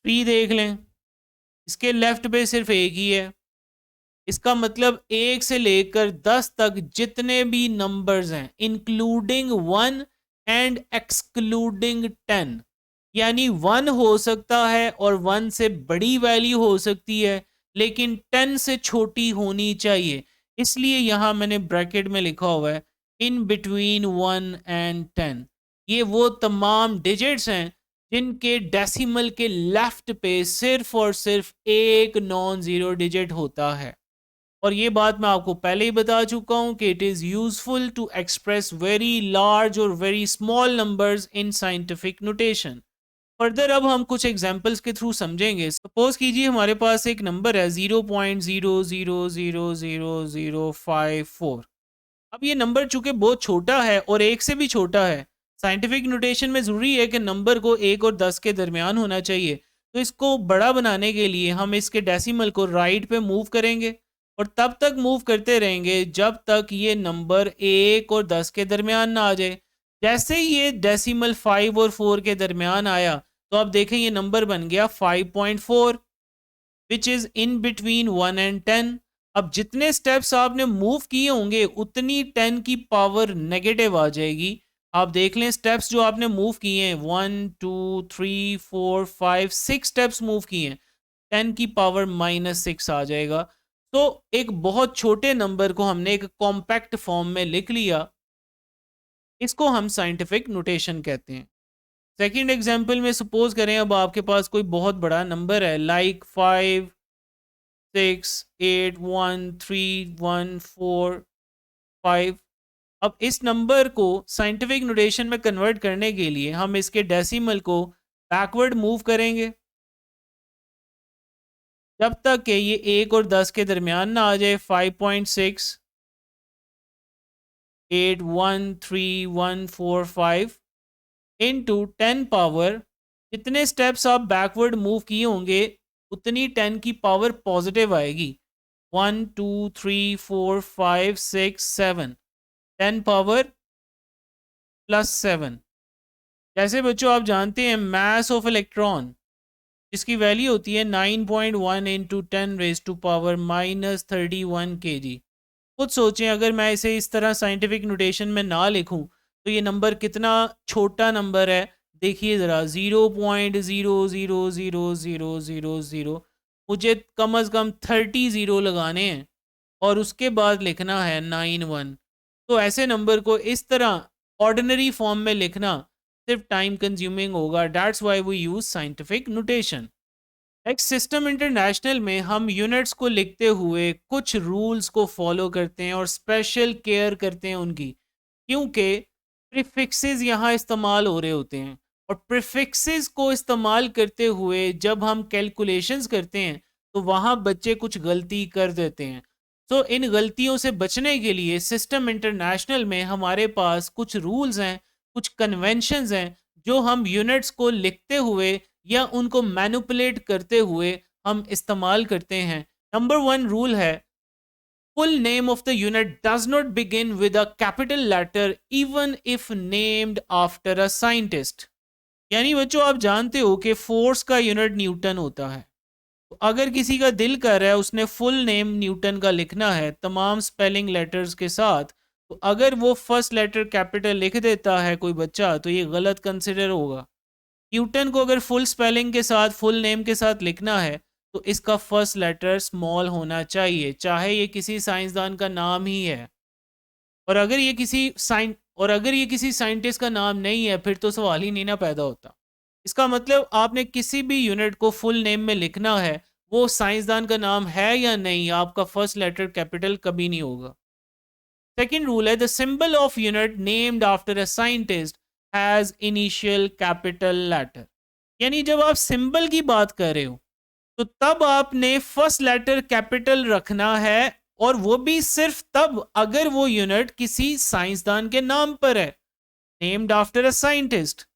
3 देख लें, इसके लेफ्ट पे सिर्फ एक ही है. इसका मतलब 1 से लेकर 10 तक जितने भी नंबर्स हैं इंक्लूडिंग 1 एंड एक्सक्लूडिंग 10, यानी 1 हो सकता है और 1 से बड़ी वैल्यू हो सकती है, लेकिन 10 से छोटी होनी चाहिए। इसलिए यहाँ मैंने ब्रैकेट में लिखा हुआ है इन बिटवीन 1 एंड 10। ये वो तमाम डिजिट्स हैं जिनके डेसिमल के लेफ्ट पे सिर्फ और सिर्फ एक नॉन ज़ीरो डिजिट होता है। और ये बात मैं आपको पहले ही बता चुका हूं कि it is useful to express very large और very small numbers in scientific notation. Further अब हम कुछ एग्जांपल्स के थ्रू समझेंगे। सपोज कीजिए हमारे पास एक नंबर है 0.00000054। अब ये नंबर चूंकि बहुत छोटा है और एक से भी छोटा है, साइंटिफिक नोटेशन में ज़रूरी है कि नंबर को 1 और 10 के दरमियान होना चाहिए। तो इसको बड़ा बनाने के लिए हम इसके डेसिमल को राइट पे मूव करेंगे और तब तक मूव करते रहेंगे जब तक ये नंबर 1 और 10 के दरमियान ना आ जाए। जैसे ही ये डेसिमल 5 और 4 के दरमियान आया तो आप देखें ये नंबर बन गया 5.4 which is in between 1 and 10। अब जितने स्टेप्स आपने मूव किए होंगे उतनी 10 की पावर नेगेटिव आ जाएगी। आप देख लें स्टेप्स जो आपने मूव किए हैं 1 2 3 4 5 6 स्टेप्स मूव किए हैं, 10 की पावर -6 आ जाएगा। तो एक बहुत छोटे नंबर को हमने एक कॉम्पैक्ट फॉर्म में लिख लिया, इसको हम साइंटिफिक नोटेशन कहते हैं। सेकंड एग्जांपल में सपोज करें अब आपके पास कोई बहुत बड़ा नंबर है लाइक 5 6 8 1 3 1 4 5। अब इस नंबर को साइंटिफिक नोटेशन में कन्वर्ट करने के लिए हम इसके डेसिमल को बैकवर्ड मूव करेंगे जब तक कि ये 1 और 10 के दरमियान ना आ जाए। 5.6 8 1 3 1 4 5 इनटू 10 पावर, जितने स्टेप्स आप बैकवर्ड मूव किए होंगे उतनी 10 की पावर पॉजिटिव आएगी। 1 2 3 4 5 6 7, 10 पावर +7। जैसे बच्चों आप जानते हैं मास ऑफ इलेक्ट्रॉन जिसकी वैल्यू होती है 9.1 इंटू 10⁻³ kg। खुद सोचें अगर मैं इसे इस तरह साइंटिफिक नोटेशन में ना लिखूं तो ये नंबर कितना छोटा नंबर है। देखिए ज़रा 0.000000, मुझे कम अज़ कम 30 ज़ीरो लगाने हैं और उसके बाद लिखना है 91। तो ऐसे नंबर को इस तरह ऑर्डिनरी फॉर्म में लिखना सिर्फ टाइम कंज्यूमिंग होगा। That's why we use scientific notation. एक सिस्टम इंटरनेशनल में हम यूनिट्स को लिखते हुए कुछ रूल्स को फॉलो करते हैं और स्पेशल केयर करते हैं उनकी, क्योंकि प्रीफिक्सेस यहाँ इस्तेमाल हो रहे होते हैं और प्रीफिक्सेस को इस्तेमाल करते हुए जब हम कैलकुलेशंस करते हैं तो वहाँ बच्चे कुछ गलती कर देते हैं। तो इन गलतियों से बचने के लिए सिस्टम इंटरनेशनल में हमारे पास कुछ रूल्स हैं, कुछ कन्वेंशंस हैं जो हम यूनिट्स को लिखते हुए या उनको मैनिपुलेट करते हुए हम इस्तेमाल करते हैं। नंबर 1 रूल है full name of the unit does not begin with a capital letter even if named after a scientist। यानी बच्चों आप जानते हो कि फोर्स का यूनिट न्यूटन होता है। तो अगर किसी का दिल कर रहा है उसने फुल नेम न्यूटन का लिखना है तमाम स्पेलिंग लेटर्स के साथ, तो अगर वो फर्स्ट लेटर कैपिटल लिख देता है कोई बच्चा तो ये गलत कंसिडर होगा। न्यूटन को अगर फुल स्पेलिंग के साथ फुल नेम के साथ लिखना है तो इसका फर्स्ट लेटर स्मॉल होना चाहिए, चाहे ये किसी साइंसदान का नाम ही है। और अगर ये किसी साइंटिस्ट का नाम नहीं है फिर तो सवाल ही नहीं ना पैदा होता। इसका मतलब आपने किसी भी यूनिट को फुल नेम में लिखना है, वो साइंसदान का नाम है या नहीं, आपका फर्स्ट लेटर कैपिटल कभी नहीं होगा। सेकेंड रूल है the symbol of unit named after a scientist has initial capital letter. यानी जब आप सिंबल की बात कर रहे हो तो तब आपने फर्स्ट लेटर कैपिटल रखना है, और वो भी सिर्फ तब अगर वो यूनिट किसी साइंसदान के नाम पर है, नेम्ड आफ्टर अ साइंटिस्ट।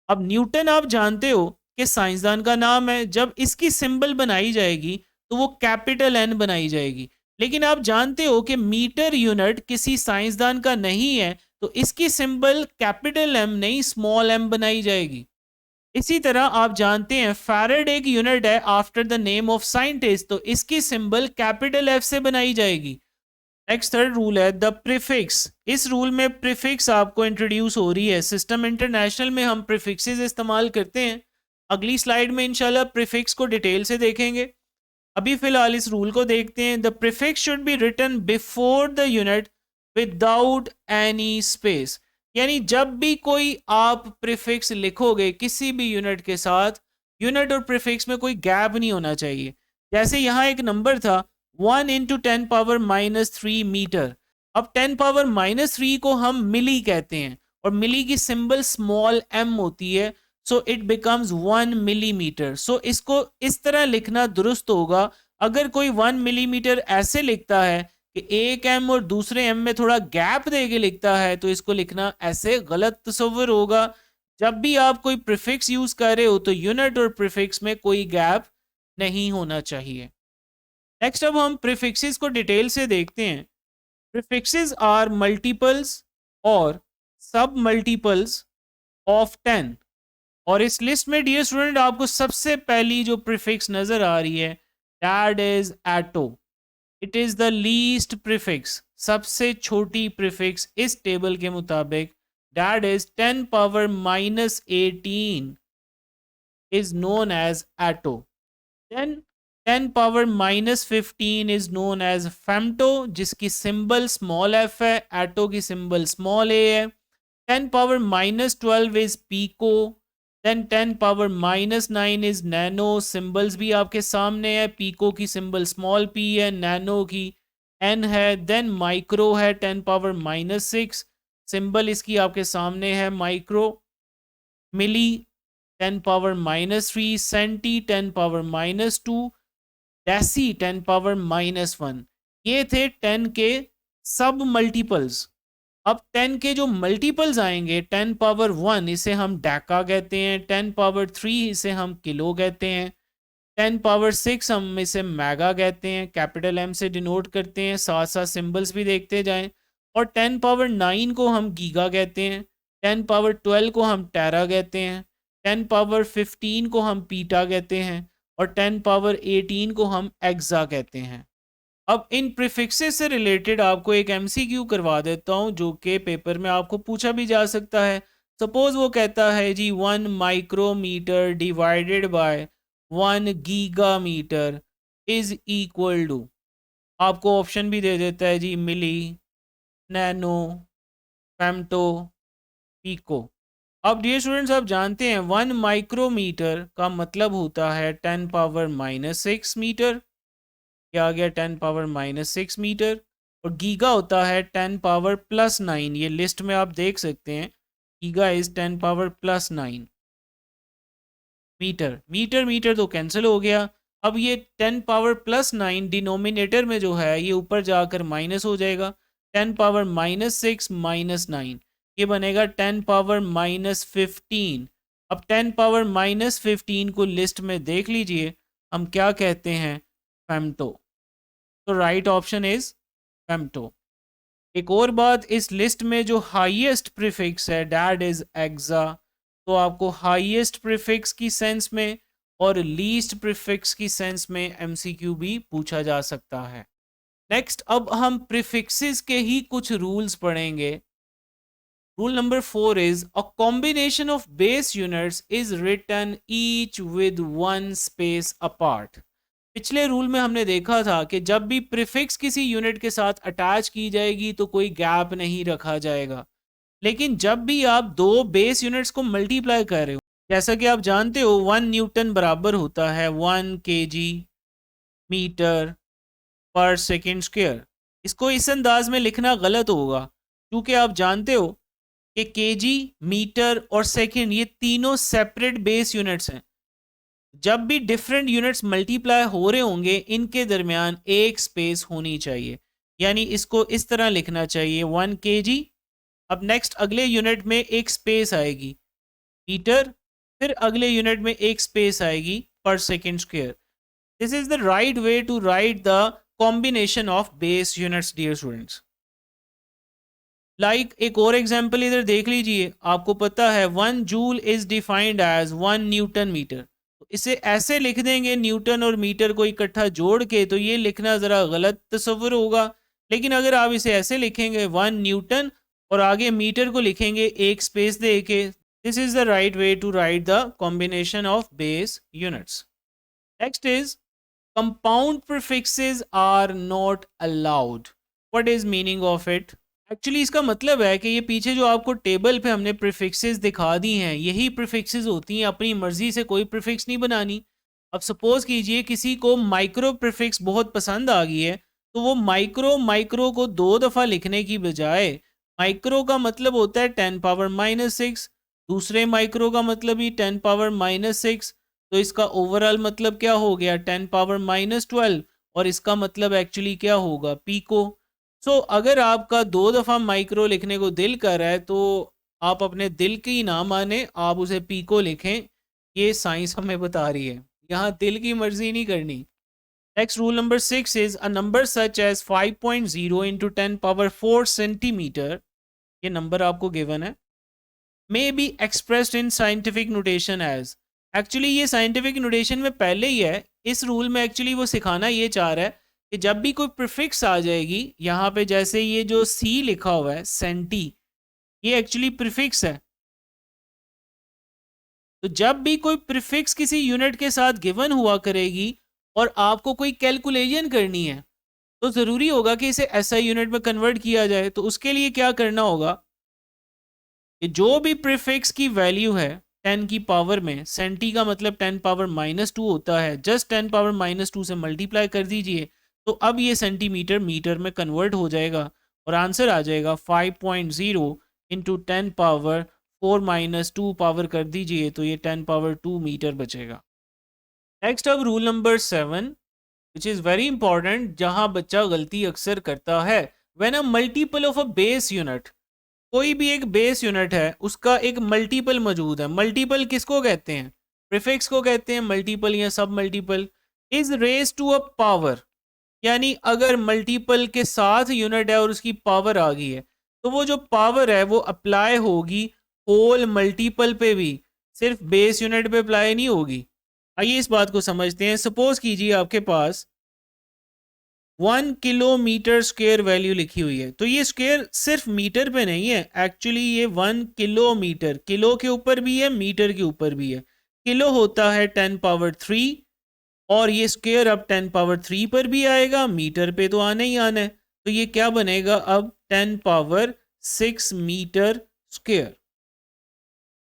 अब न्यूटन आप जानते हो कि साइंसदान का नाम है, जब इसकी सिंबल बनाई जाएगी तो वो कैपिटल एन बनाई जाएगी। लेकिन आप जानते हो कि मीटर यूनिट किसी साइंसदान का नहीं है तो इसकी सिंबल कैपिटल एम नहीं स्मॉल एम बनाई जाएगी। इसी तरह आप जानते हैं फैराड एक यूनिट है after the name of scientist, तो इसकी सिंबल कैपिटल एफ से बनाई जाएगी। नेक्स्ट थर्ड रूल है द प्रीफिक्स। इस रूल में प्रीफिक्स आपको इंट्रोड्यूस हो रही है। सिस्टम इंटरनेशनल में हम प्रीफिक्सेस इस्तेमाल करते हैं। अगली स्लाइड में इंशाल्लाह प्रीफिक्स को डिटेल से देखेंगे। अभी फिलहाल इस रूल को देखते हैं। The prefix should be written before the unit without any space. यानी जब भी कोई आप प्रीफिक्स लिखोगे किसी भी यूनिट के साथ, यूनिट और प्रीफिक्स में कोई गैप नहीं होना चाहिए। जैसे यहाँ एक नंबर था 1 × 10⁻³ मीटर। अब 10⁻³ को हम मिली कहते हैं और मिली की सिंबल स्मॉल m होती है, सो इट बिकम्स 1 मिलीमीटर। सो इसको इस तरह लिखना दुरुस्त होगा। अगर कोई 1 मिलीमीटर ऐसे लिखता है कि एक m और दूसरे m में थोड़ा गैप देके लिखता है, तो इसको लिखना ऐसे गलत तस्वर होगा। जब भी आप कोई प्रीफिक्स यूज कर रहे हो तो यूनिट और प्रीफिक्स में कोई गैप नहीं होना चाहिए। नेक्स्ट अब हम प्रीफिक्सेस को डिटेल से देखते हैं। प्रीफिक्सेस आर मल्टीपल्स और सब मल्टीपल्स ऑफ 10। और इस लिस्ट में डियर स्टूडेंट आपको सबसे पहली जो प्रीफिक्स नजर आ रही है that is atto. It is the least prefix, सबसे छोटी प्रीफिक्स इस टेबल के मुताबिक। That is 10⁻⁻18 is known as atto. Then 10⁻⁻15 is known as femto, जिसकी सिंबल स्मॉल f है, एटो की सिंबल स्मॉल a है। 10⁻⁻12 is pico. Then 10⁻⁻9 is nano, symbols भी आपके सामने है। पिको की सिंबल स्मॉल p है, नैनो की n है। देन माइक्रो है 10⁻⁻6, सिंबल इसकी आपके सामने है माइक्रो। मिली 10⁻⁻3, सेंटी 10⁻⁻2, डेसी 10⁻⁻1। ये थे 10 के सब मल्टीपल्स। अब 10 के जो मल्टीपल्स आएंगे 10⁻1 इसे हम डेका कहते हैं, 10⁻3 इसे हम किलो कहते हैं, 10⁻6 हम इसे मेगा कहते हैं, कैपिटल M से डिनोट करते हैं। साथ साथ सिंबल्स भी देखते जाएं। और 10⁻9 को हम गीगा कहते हैं, 10⁻12 को हम टेरा कहते हैं, 10⁻15 को हम पीटा कहते हैं और 10⁻18 को हम एक्सा कहते हैं। अब इन प्रीफिक्सेस से रिलेटेड आपको एक एमसीक्यू करवा देता हूं जो कि पेपर में आपको पूछा भी जा सकता है। सपोज वो कहता है जी 1 micrometer divided by 1 gigameter is equal to, आपको ऑप्शन भी दे देता है जी मिली, नैनो, फेम्टो, पिको। अब डियर स्टूडेंट्स आप जानते हैं 1 माइक्रोमीटर का मतलब होता है 10⁻⁻6 मीटर, क्या आ गया 10⁻⁻6 मीटर। और गीगा होता है 10⁻+9, ये लिस्ट में आप देख सकते हैं। Giga is 10⁻+9 metre. Metre metre तो कैंसिल हो गया। अब ये 10⁻+9 डिनोमिनेटर में जो है ये ऊपर जाकर माइनस हो जाएगा। 10⁻⁻6 -9 ये बनेगा 10⁻⁻15। अब 10⁻⁻15 को लिस्ट में देख लीजिए, हम क्या कहते हैं, फेम्टो। तो राइट ऑप्शन इज फेम्टो। एक और बात, इस लिस्ट में जो हाईएस्ट प्रीफिक्स है दैट इज एक्सा। तो आपको हाईएस्ट प्रीफिक्स की सेंस में और लीस्ट प्रीफिक्स की सेंस में एमसीक्यू भी पूछा जा सकता है। नेक्स्ट अब हम प्रीफिक्सेस के ही कुछ रूल्स पढ़ेंगे। Rule number 4 is a combination of base units is written each with 1 space apart. पिछले रूल में हमने देखा था कि जब भी प्रीफिक्स किसी यूनिट के साथ अटैच की जाएगी तो कोई गैप नहीं रखा जाएगा। लेकिन जब भी आप दो बेस यूनिट्स को मल्टीप्लाई कर रहे हो, जैसा कि आप जानते हो 1 न्यूटन बराबर होता है 1 kg metre per second square. इसको इस अंदाज में लिखना गलत होगा क्योंकि आप जानते हो कि केजी, मीटर और सेकेंड ये तीनों सेपरेट बेस यूनिट्स हैं। जब भी डिफरेंट यूनिट्स मल्टीप्लाई हो रहे होंगे इनके दरमियान एक स्पेस होनी चाहिए, यानी इसको इस तरह लिखना चाहिए 1 kg। अब नेक्स्ट अगले यूनिट में एक स्पेस आएगी मीटर, फिर अगले यूनिट में एक स्पेस आएगी per second square. This is the right way to write the combination of base units dear students. Like एक और एग्जांपल इधर देख लीजिए, आपको पता है 1 joule is defined as 1 newton metre. तो इसे ऐसे लिख देंगे न्यूटन और मीटर को इकट्ठा जोड़ के, तो ये लिखना ज़रा गलत तस्वुर होगा। लेकिन अगर आप इसे ऐसे लिखेंगे 1 न्यूटन और आगे मीटर को लिखेंगे एक स्पेस दे के, this is the right way to write the combination of base units. Next is compound prefixes are not allowed. What is meaning of it? Actually इसका मतलब है कि ये पीछे जो आपको टेबल पे हमने प्रीफिक्सेस दिखा दी हैं, यही प्रीफिक्सेस होती हैं, अपनी मर्जी से कोई प्रीफिक्स नहीं बनानी। अब सपोज कीजिए किसी को माइक्रो प्रीफिक्स बहुत पसंद आ गई है, तो वो माइक्रो माइक्रो को 2 दफ़ा लिखने की बजाय, माइक्रो का मतलब होता है 10⁻⁻6, दूसरे माइक्रो का मतलब ही 10⁻⁻6, तो इसका ओवरऑल मतलब क्या हो गया 10⁻12, और इसका मतलब एक्चुअली क्या होगा पीको। सो अगर आपका 2 दफ़ा माइक्रो लिखने को दिल कर रहा है, तो आप अपने दिल की ना माने, आप उसे पीको लिखें। ये साइंस हमें बता रही है, यहाँ दिल की मर्जी नहीं करनी। Next rule number 6 is a number such as 5.0 into 10⁻4 centimetre, ये नंबर आपको गिवन है, may be expressed in scientific notation as. Actually ये साइंटिफिक नोटेशन में पहले ही है, इस रूल में एक्चुअली वो सिखाना ये चाह रहा है कि जब भी कोई प्रीफिक्स आ जाएगी यहाँ पे, जैसे ये जो सी लिखा हुआ है सेंटी, ये एक्चुअली प्रीफिक्स है। तो जब भी कोई प्रीफिक्स किसी यूनिट के साथ गिवन हुआ करेगी और आपको कोई कैलकुलेशन करनी है, तो ज़रूरी होगा कि इसे एसआई यूनिट में कन्वर्ट किया जाए। तो उसके लिए क्या करना होगा कि जो भी प्रीफिक्स की वैल्यू है 10 की पावर में, सेंटी का मतलब 10⁻⁻2 होता है, जस्ट 10⁻⁻2 से मल्टीप्लाई कर दीजिए, तो अब ये सेंटीमीटर मीटर में कन्वर्ट हो जाएगा और आंसर आ जाएगा 5.0 इंटू 10⁻4-2 पावर कर दीजिए, तो ये 10⁻2 मीटर बचेगा। नेक्स्ट अब rule number 7 which is very important, जहां बच्चा गलती अक्सर करता है। When a multiple of a base unit, कोई भी एक बेस यूनिट है उसका एक मल्टीपल मौजूद है। मल्टीपल किसको कहते हैं? प्रीफिक्स को कहते हैं मल्टीपल या submultiple. Is raise to a power, यानी अगर मल्टीपल के साथ यूनिट है और उसकी पावर आ गई है, तो वो जो पावर है वो अप्लाई होगी होल मल्टीपल पे भी, सिर्फ बेस यूनिट पे अप्लाई नहीं होगी। आइए इस बात को समझते हैं। सपोज कीजिए आपके पास 1 किलोमीटर स्क्वायर वैल्यू लिखी हुई है, तो ये स्क्वायर सिर्फ मीटर पे नहीं है, एक्चुअली ये 1 किलोमीटर, किलो के ऊपर भी है मीटर के ऊपर भी है। किलो होता है 10⁻3 और ये स्क्वायर अब 10⁻3 पर भी आएगा, मीटर पे तो आना ही आना है, तो ये क्या बनेगा अब 10⁻6 मीटर स्क्वायर।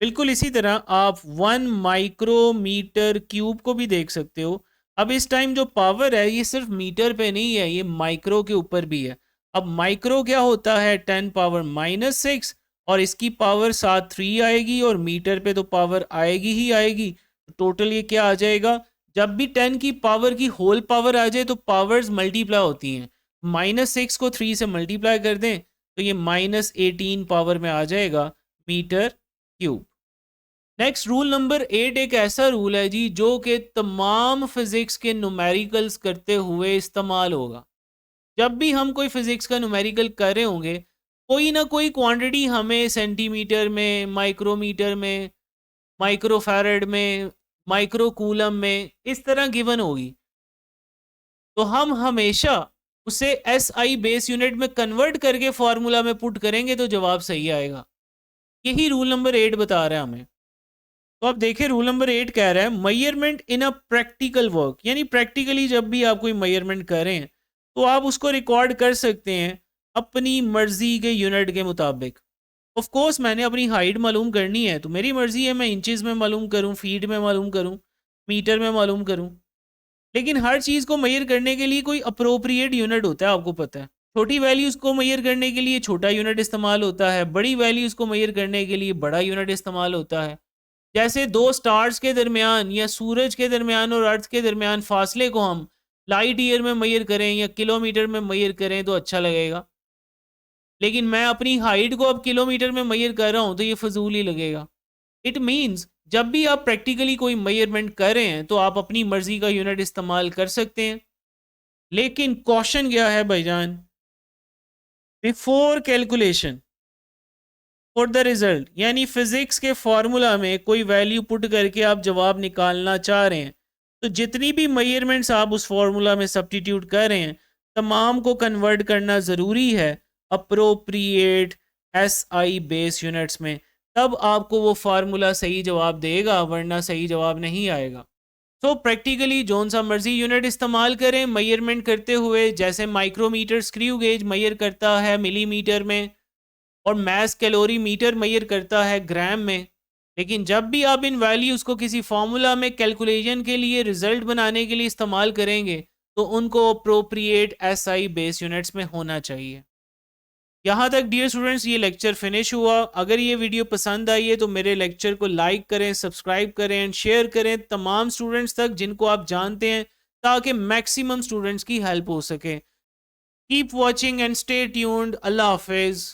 बिल्कुल इसी तरह आप 1 माइक्रोमीटर क्यूब को भी देख सकते हो। अब इस टाइम जो पावर है ये सिर्फ मीटर पे नहीं है, ये माइक्रो के ऊपर भी है। अब माइक्रो क्या होता है 10⁻⁻6, और इसकी पावर साथ 3 आएगी और मीटर पे तो पावर आएगी ही आएगी। तो टोटल ये क्या आ जाएगा, जब भी 10 की पावर की होल पावर आ जाए तो पावर्स मल्टीप्लाई होती हैं। -6 को 3 से मल्टीप्लाई कर दें तो ये -18 पावर में आ जाएगा metre cube. Next rule number 8 एक ऐसा रूल है जी जो कि तमाम फिजिक्स के न्यूमेरिकल्स करते हुए इस्तेमाल होगा। जब भी हम कोई फिजिक्स का न्यूमेरिकल कर रहे होंगे, कोई ना कोई क्वांटिटी हमें सेंटीमीटर में, माइक्रोमीटर में, माइक्रोफैरड में, माइक्रोकूलम में इस तरह गिवन होगी, तो हम हमेशा उसे एसआई बेस यूनिट में कन्वर्ट करके फॉर्मूला में पुट करेंगे तो जवाब सही आएगा। यही रूल नंबर 8 बता रहा है हमें। तो आप देखिए रूल नंबर 8 कह रहा है measurement in a practical work, यानी प्रैक्टिकली जब भी आप कोई मेजरमेंट करें तो आप उसको रिकॉर्ड कर सकते हैं अपनी मर्जी के यूनिट के मुताबिक। ऑफ कोर्स मैंने अपनी हाइट मालूम करनी है तो मेरी मर्जी है मैं इंचेस में मालूम करूं, फीट में मालूम करूं, मीटर में मालूम करूं, लेकिन हर चीज़ को मेजर करने के लिए कोई अप्रोप्रिएट यूनिट होता है, आपको पता है। छोटी वैल्यूज़ को मेजर करने के लिए छोटा यूनिट इस्तेमाल होता है, बड़ी वैल्यूज़ को मेजर करने के लिए बड़ा यूनिट इस्तेमाल होता है। जैसे दो स्टार्स के दरमियान या सूरज के दरमियान और अर्थ के दरमियान फासले को हम लाइट ईयर में मेजर करें या किलोमीटर में मेजर करें तो अच्छा लगेगा, लेकिन मैं अपनी हाइट को अब किलोमीटर में मेजर कर रहा हूं तो ये फजूल ही लगेगा। इट मीन्स जब भी आप प्रैक्टिकली कोई मेजरमेंट कर रहे हैं तो आप अपनी मर्जी का यूनिट इस्तेमाल कर सकते हैं, लेकिन क्वेश्चन क्या है भाईजान, before calculation for the result, यानी फिजिक्स के फॉर्मूला में कोई वैल्यू पुट करके आप जवाब निकालना चाह रहे हैं, तो जितनी भी मेजरमेंट्स आप उस फॉर्मूला में सब्स्टिट्यूट कर रहे हैं, तमाम को कन्वर्ट करना ज़रूरी है अप्रोप्रिएट SI बेस यूनिट्स में, तब आपको वो फार्मूला सही जवाब देगा, वरना सही जवाब नहीं आएगा। तो प्रैक्टिकली जौन सा मर्जी यूनिट इस्तेमाल करें मेजरमेंट करते हुए, जैसे माइक्रोमीटर स्क्रू गेज मेजर करता है मिलीमीटर में, और मैस कैलोरी मीटर मेजर करता है ग्राम में। लेकिन जब भी आप इन वैल्यूज़ को किसी फार्मूला में कैलकुलेशन के लिए, रिजल्ट बनाने के लिए इस्तेमाल करेंगे, तो उनको अप्रोप्रिएट SI बेस यूनिट्स में होना चाहिए। यहाँ तक डियर स्टूडेंट्स ये लेक्चर फिनिश हुआ। अगर ये वीडियो पसंद आई है तो मेरे लेक्चर को लाइक करें, सब्सक्राइब करें एंड शेयर करें तमाम स्टूडेंट्स तक जिनको आप जानते हैं, ताकि मैक्सिमम स्टूडेंट्स की हेल्प हो सके। Keep watching and stay tuned. अल्लाह हाफिज़।